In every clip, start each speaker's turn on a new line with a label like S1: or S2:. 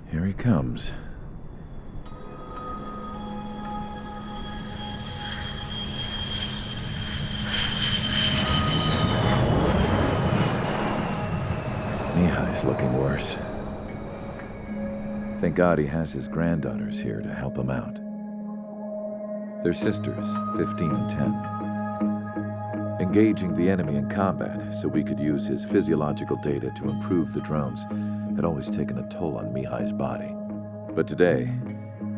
S1: Here he comes. Mihai's looking worse. Thank God he has his granddaughters here to help him out. They're sisters, 15 and 10. Engaging the enemy in combat so we could use his physiological data to improve the drones had always taken a toll on Mihai's body. But today,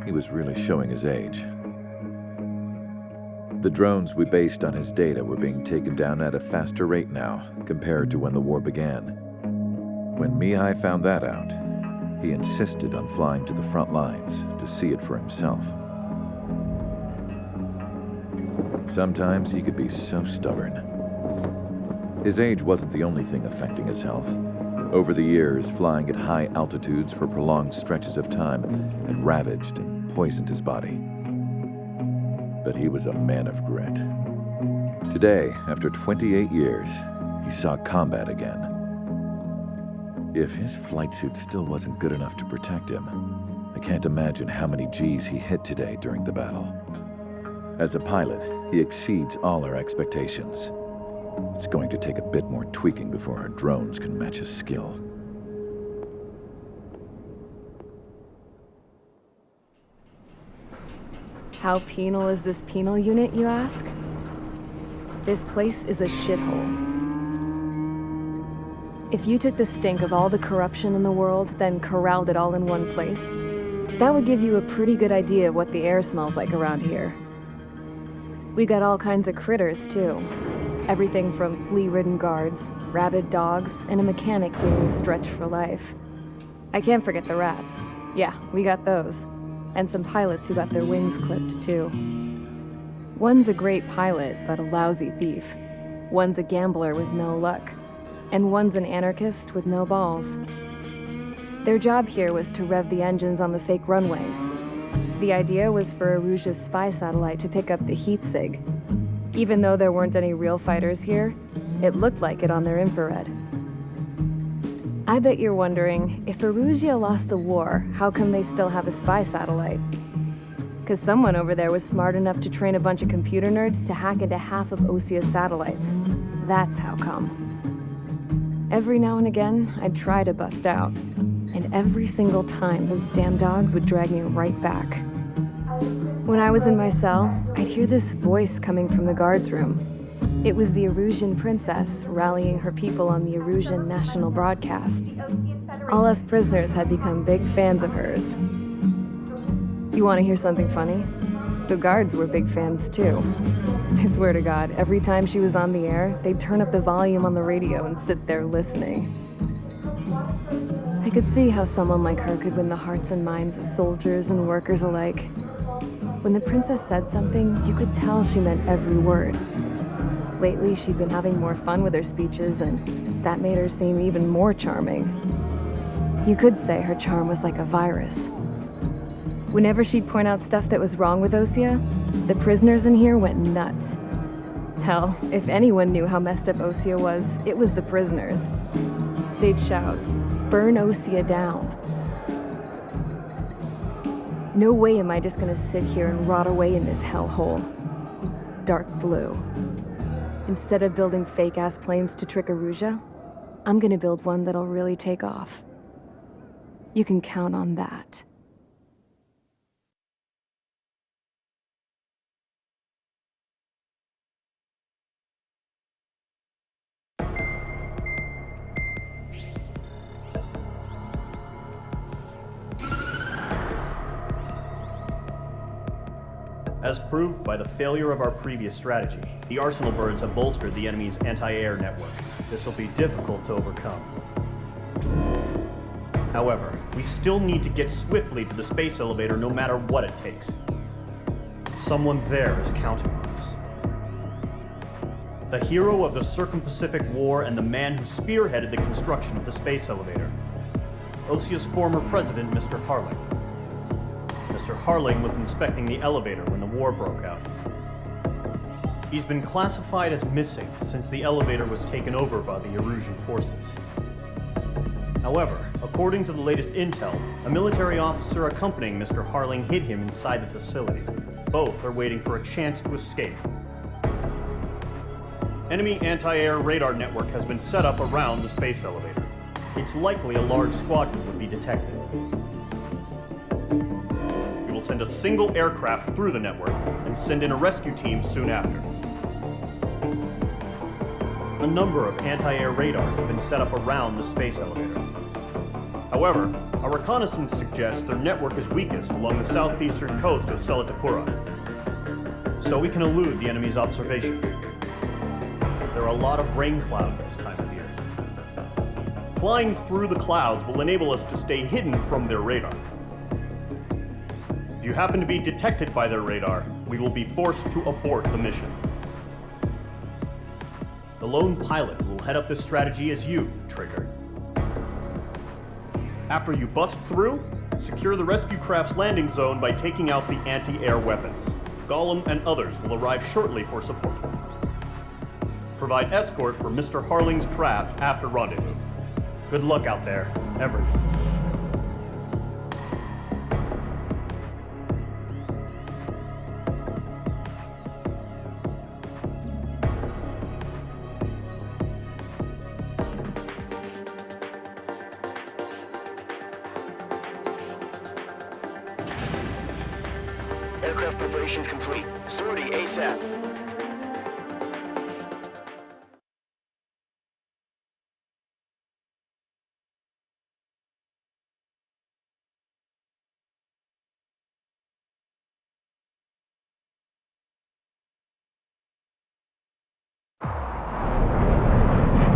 S1: he was really showing his age. The drones we based on his data were being taken down at a faster rate now compared to when the war began. When Mihai found that out, he insisted on flying to the front lines to see it for himself. Sometimes he could be so stubborn. His age wasn't the only thing affecting his health. Over the years, flying at high altitudes for prolonged stretches of time had ravaged and poisoned his body. But he was a man of grit. Today, after 28 years, he saw combat again. If his flight suit still wasn't good enough to protect him, I can't imagine how many Gs he hit today during the battle. As a pilot, he exceeds all our expectations. It's going to take a bit more tweaking before our drones can match his skill.
S2: How penal is this penal unit, you ask? This place is a shithole. If you took the stink of all the corruption in the world, then corralled it all in one place, that would give you a pretty good idea of what the air smells like around here. We got all kinds of critters, too. Everything from flea-ridden guards, rabid dogs, and a mechanic doing the stretch for life. I can't forget the rats. Yeah, we got those. And some pilots who got their wings clipped, too. One's a great pilot, but a lousy thief. One's a gambler with no luck. And one's an anarchist with no balls. Their job here was to rev the engines on the fake runways. The idea was for Aruja's spy satellite to pick up the heat sig. Even though there weren't any real fighters here, it looked like it on their infrared. I bet you're wondering, if Aruja lost the war, how come they still have a spy satellite? Because someone over there was smart enough to train a bunch of computer nerds to hack into half of Osia's satellites. That's how come. Every now and again, I'd try to bust out. And every single time, those damn dogs would drag me right back. When I was in my cell, I'd hear this voice coming from the guards room. It was the Arusian princess rallying her people on the Arusian national broadcast. All us prisoners had become big fans of hers. You want to hear something funny? The guards were big fans too. I swear to God, every time she was on the air, they'd turn up the volume on the radio and sit there listening. I could see how someone like her could win the hearts and minds of soldiers and workers alike. When the princess said something, you could tell she meant every word. Lately, she'd been having more fun with her speeches, and that made her seem even more charming. You could say her charm was like a virus. Whenever she'd point out stuff that was wrong with Osia, the prisoners in here went nuts. Hell, if anyone knew how messed up Osia was, it was the prisoners. They'd shout, "Burn Osia down." No way am I just gonna sit here and rot away in this hellhole. Dark blue. Instead of building fake-ass planes to trick Aruja, I'm gonna build one that'll really take off. You can count on that.
S3: As proved by the failure of our previous strategy, the Arsenal birds have bolstered the enemy's anti-air network. This will be difficult to overcome. However, we still need to get swiftly to the space elevator no matter what it takes. Someone there is counting on us. The hero of the Circum-Pacific War and the man who spearheaded the construction of the space elevator. Osia's former president, Mr. Harling. Mr. Harling was inspecting the elevator when the war broke out. He's been classified as missing since the elevator was taken over by the Erusian forces. However, according to the latest intel, a military officer accompanying Mr. Harling hid him inside the facility. Both are waiting for a chance to escape. Enemy anti-air radar network has been set up around the space elevator. It's likely a large squadron would be detected. We will send a single aircraft through the network and send in a rescue team soon after. A number of anti-air radars have been set up around the space elevator. However, our reconnaissance suggests their network is weakest along the southeastern coast of Selatakura, so we can elude the enemy's observation. There are a lot of rain clouds this time of year. Flying through the clouds will enable us to stay hidden from their radar. If you happen to be detected by their radar, we will be forced to abort the mission. The lone pilot will head up this strategy as you, Trigger. After you bust through, secure the rescue craft's landing zone by taking out the anti-air weapons. Gollum and others will arrive shortly for support. Provide escort for Mr. Harling's craft after rendezvous. Good luck out there, everyone.
S4: Aircraft preparations complete. Sortie ASAP.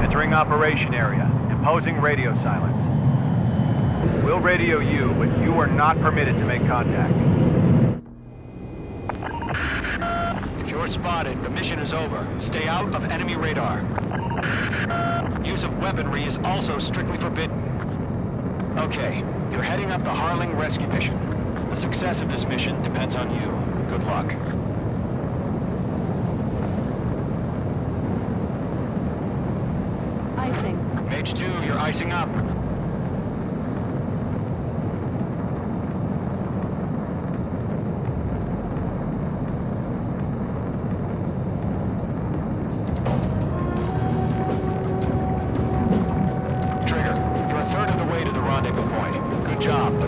S5: Entering operation area. Imposing radio silence. We'll radio you, but you are not permitted to make contact.
S4: If you're spotted, the mission is over. Stay out of enemy radar. Use of weaponry is also strictly forbidden. Okay, you're heading up the Harling rescue mission. The success of this mission depends on you. Good luck.
S2: Icing.
S4: Mage 2, you're icing up.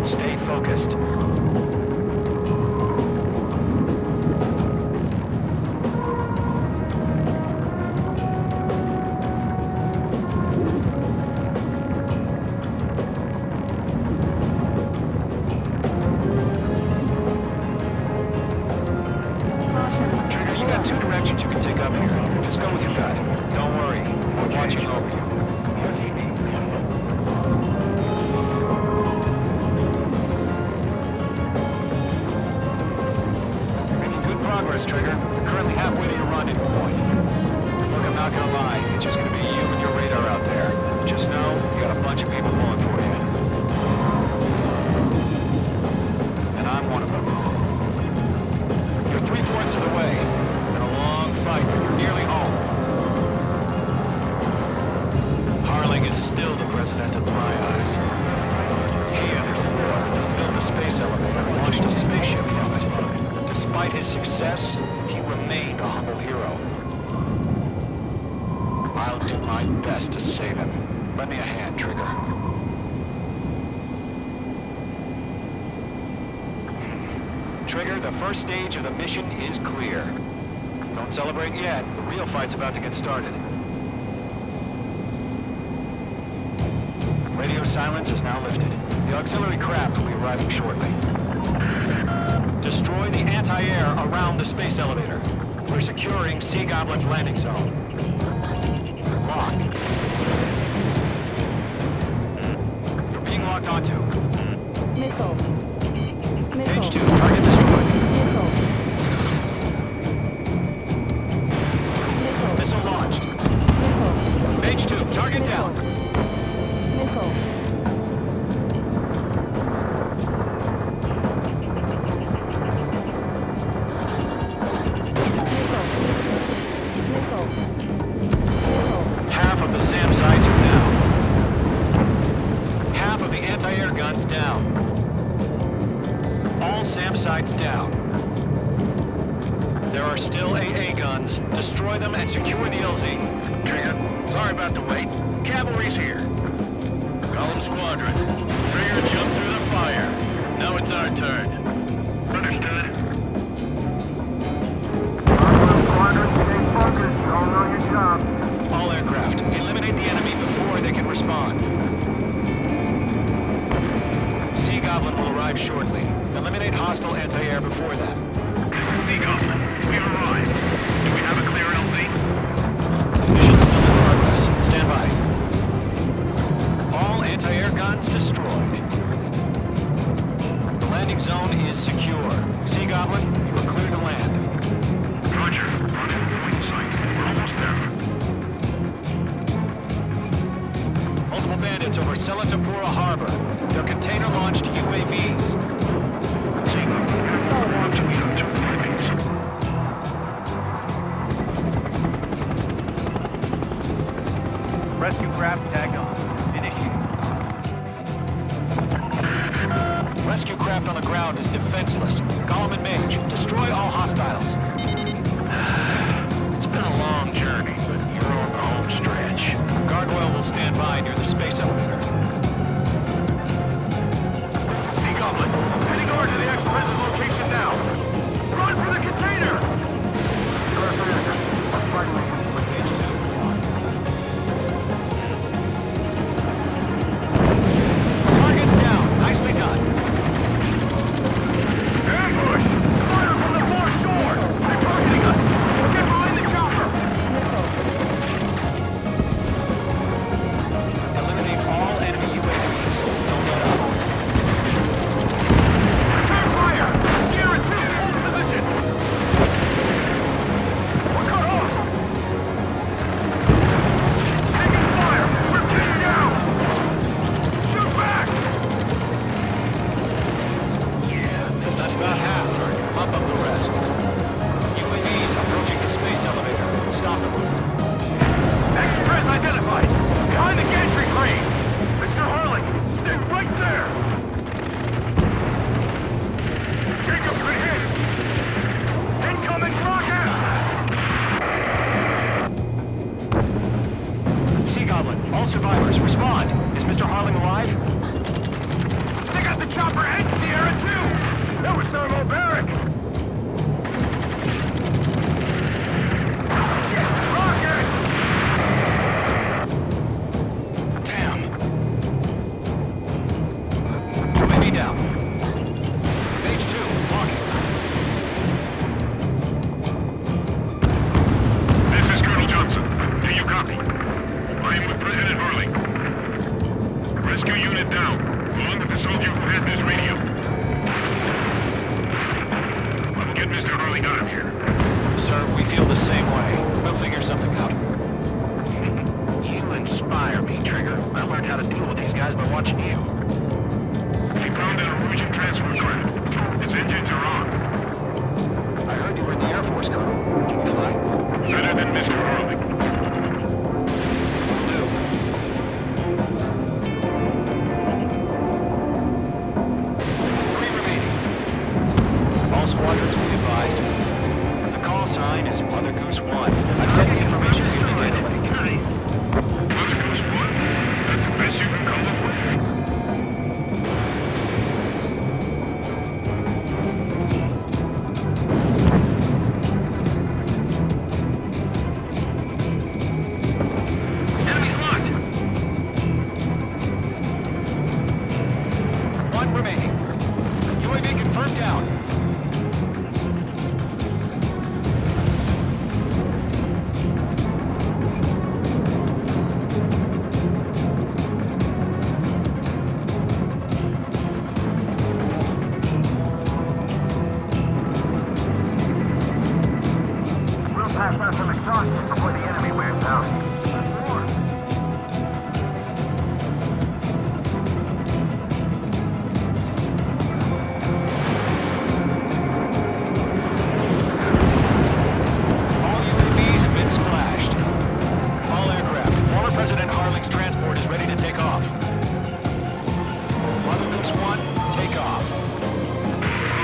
S4: Stay focused. Trigger, you got two directions you can take up here. Just go with your gut. Don't worry, we're watching over you. Trigger. We're currently halfway to your rendezvous point. Look, I'm not gonna lie. It's just gonna be you and your radar out there. Just know, you got a bunch of people pulling for you. And I'm one of them. You're 3/4 of the way. Been a long fight, but you're nearly home. Harling is still the president of my eyes. He entered the war, built a space elevator, launched a spaceship from it. Despite his success, he remained a humble hero. I'll do my best to save him. Lend me a hand, Trigger. Trigger, the first stage of the mission is clear. Don't celebrate yet. The real fight's about to get started. Radio silence is now lifted. The auxiliary craft will be arriving shortly. Destroy the anti-air around the space elevator. We're securing Sea Goblin's landing zone. Locked. You're being locked onto.
S2: Missile.
S4: Mage 2, target destroyed.
S2: Missile.
S4: Missile launched.
S2: Missile.
S4: Mage 2, target down.
S2: Missile.
S4: sides down. There are still AA guns. Destroy them and secure the LZ.
S6: Trigger, sorry about the wait. Cavalry's here. Column Squadron. Trigger jumped through the fire. Now it's our turn. Understood.
S7: Squadron, stay focused. You all know your job.
S4: All aircraft, eliminate the enemy before they can respond. Sea Goblin will arrive shortly. Eliminate hostile anti-air before that.
S6: Sea Goblin, we arrived. Do we have a clear LZ?
S4: Mission still in progress. Stand by. All anti-air guns destroyed. The landing zone is secure. Sea Goblin, you are clear to land.
S6: Roger. Running sight. We're almost there.
S4: Multiple bandits over Selatapura Harbor. They're container-launched UAVs.
S6: Sea Goblin, follow on to Mision04 base.
S5: Rescue craft tag on. Initiate.
S4: Rescue craft on the ground is defenseless. Gollum and Mage, destroy all hostiles.
S6: It's been a long journey, but you're on the home stretch.
S4: Gargoyle will stand by near the space elevator.
S6: Sea Goblin, heading over to the ex-present location now. Run for the container!
S4: Page 2 locked. Target down. Nicely done.
S6: Ambush! Fire from the far shore! They're targeting us! Get behind the chopper!
S4: Eliminate all enemy UAVs. Don't let up.
S6: Return fire! Sierra 2, hold position! We're cut off! Taking fire! We're pinned down! Shoot back!
S4: That's about half. Pump up the rest. UAVs approaching the space elevator. Stop them.
S6: Express identified! Behind the gantry crane! Mr. Harling, stay right there! Jacob, good hit! Incoming rocket!
S4: Sea Goblin, all survivors, respond. Is Mr. Harling alive?
S6: They got the chopper and Sierra 2! That was thermobaric! Shit! Rocket!
S4: Damn. UAV down. Page 2, locking.
S6: This is Colonel Johnson. Do you copy? I am with President Harling. Rescue unit down. Along with the soldier who has this radio. I will get Mr. Harling out of here.
S4: Sir, we feel the same way. We'll figure something out.
S6: You inspire me, Trigger. I learned how to deal with these guys by watching you. We found an Erusian transfer craft. Its engines are on.
S4: I heard you were in the Air Force, Colonel. Can you fly?
S6: Better than Mr. Harling.
S4: Will do. Three remaining. All squadrons be advised. The call sign is Mother Goose 1. I've sent the information via the data link.
S6: Mother Goose 1? That's the best you can come up with? Enemy's locked!
S4: One remaining. UAV confirmed down.
S7: We'll pass out some exhaust before the enemy wears out.
S4: All UAVs have been splashed. All aircraft. Former President Harling's transport is ready to take off. Mother Goose 1, take off.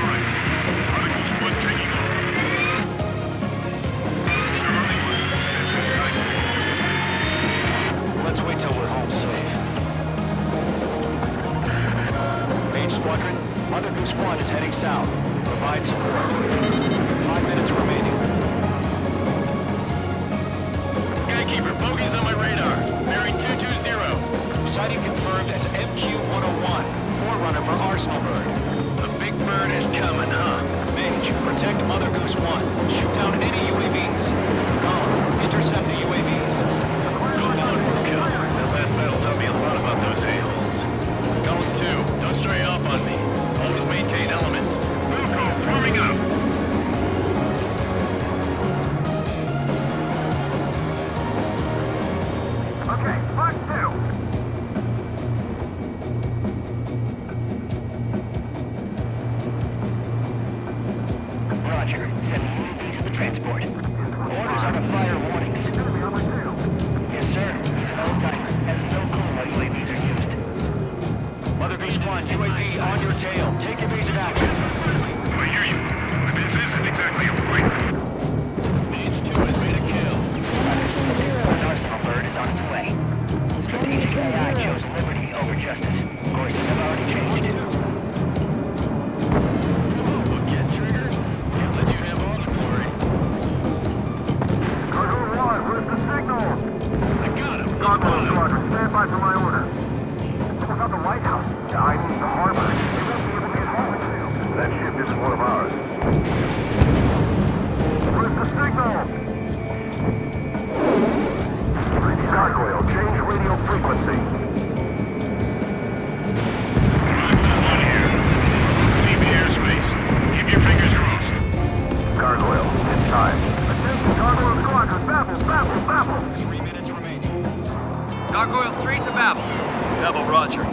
S6: Alright,
S4: 5 minutes remaining.
S6: Skykeeper, bogeys on my radar. Bearing 220.
S4: Sighting confirmed as MQ-101, forerunner for Arsenal Bird.
S6: The big bird is coming, huh?
S4: Mage, protect Mother Goose 1. Shoot down any UAVs. Golem, intercept the UAVs.
S6: Go down, Kill. That last battle taught me a lot about those a-holes. Golem 2, don't stray off on me. Always maintain element. Wilco, forming up.
S7: Okay, Mark 2.
S8: Roger. Send UAV to the transport. Orders are to fire warnings.
S7: Enemy on my tail.
S8: Yes, sir. He's an old-timer. Has no clue how UAVs are used.
S4: Mother Goose 1, UAV on your tail. Take evasive action.
S6: I hear you. But this isn't exactly a fight. Mage 2 has made a kill.
S8: An Arsenal Bird is on its way. Strategic AI chose liberty over justice. Courses have already changed.
S6: Get trigger. Can't let you have all the glory.
S7: KOKO-1, where's the signal?
S6: I got him.
S7: Gargoyle Squadron, stand by for my order. What about the White House? I mean the harbor. They won't be able to get home soon. That ship isn't one of ours. Where's the signal? Gargoyle, change radio frequency.
S6: Leave airspace. Keep your fingers crossed.
S7: Gargoyle, inside. Attention, Gargoyle Squadron, babble.
S4: 3 minutes remaining.
S5: Gargoyle 3 to Babel. Babel, roger.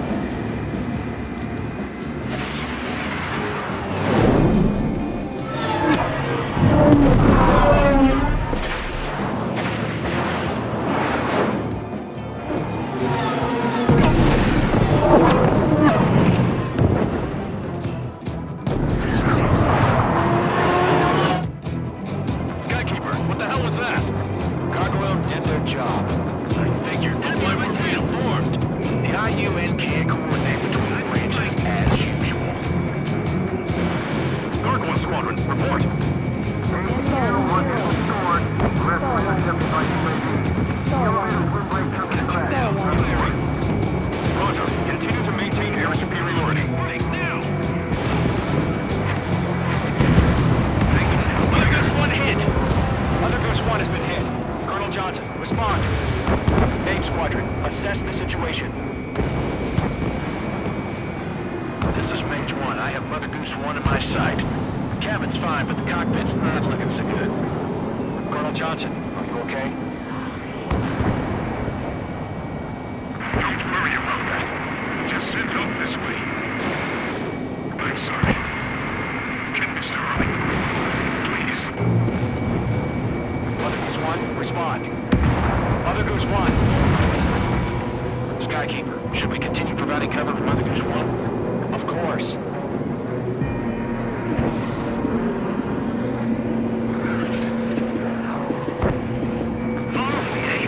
S6: Skykeeper, what the hell was that?
S4: Gargoyle did their job.
S6: I figured. That's why we're reinformed.
S8: The IUN can't coordinate between the branches as usual.
S6: Gargoyle Squadron, report. Roger. Continue to maintain air superiority. Think now. Mother Goose 1 hit.
S4: Mother Goose 1 has been hit. Colonel Johnson, respond. Mage Squadron, assess the situation.
S6: This is Mage 1. I have Mother Goose 1 in my sight. The cabin's fine, but the cockpit's not looking so good.
S4: Colonel Johnson, are you okay?
S6: Don't worry about that. Just send help this way. I'm sorry. Get Mr. Harley. Please.
S4: Mother Goose 1, respond. Mother Goose 1.
S6: Skykeeper, should we continue providing cover for Mother Goose 1?
S4: Of course.
S6: Follow me, eh?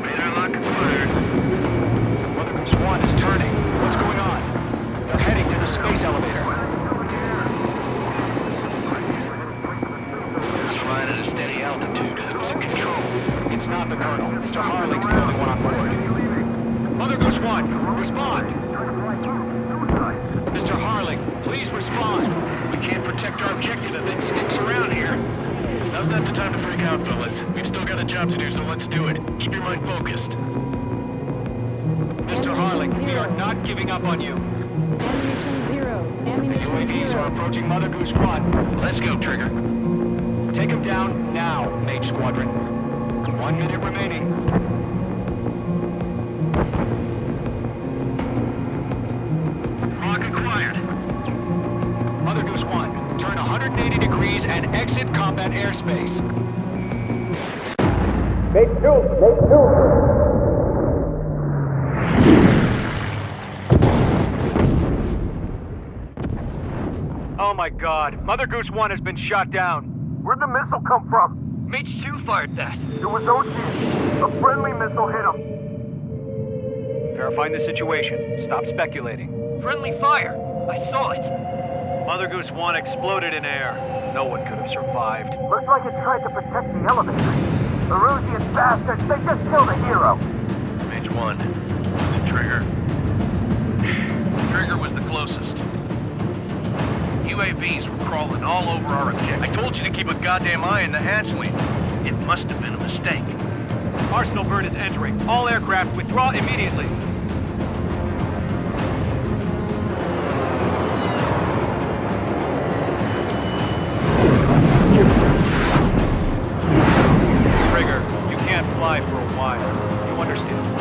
S6: Radar lock acquired.
S4: Mother Goose 1 is turning. What's going on? They're heading to the space elevator.
S6: It's flying at a steady altitude. Who's in control?
S4: It's not the Colonel. Mr. Harling's the only one on board. Mother Goose 1, respond. Mr. Harling, please respond.
S6: We can't protect our objective if it sticks around here. Now's not the time to freak out, fellas. We've still got a job to do, so let's do it. Keep your mind focused.
S4: Mr. Harling, we are not giving up on you.
S2: Ammunition 0.
S4: The
S2: Ammunition
S4: UAVs
S2: 0.
S4: are approaching Mother Goose 1.
S6: Let's go, Trigger.
S4: Take them down now, Mage Squadron. 1 minute remaining.
S6: Lock acquired.
S4: Mother Goose 1, turn 180 degrees and exit combat airspace.
S5: Oh my god. Mother Goose 1 has been shot down.
S7: Where'd the missile come from?
S8: Mage 2 fired that.
S7: It was OG. A friendly missile hit him.
S5: Verifying the situation. Stop speculating.
S8: Friendly fire. I saw it.
S5: Mother Goose 1 exploded in air. No one could have survived.
S7: Looks like it tried to protect the elevator. The Erusian bastards, they just killed a hero.
S6: Mage 1. Was it Trigger? Trigger was the closest. UAVs were crawling all over our objective. I told you to keep a goddamn eye on the hatchling. It must have been a mistake.
S5: Arsenal bird is entering. All aircraft withdraw immediately. Trigger, you can't fly for a while. You understand?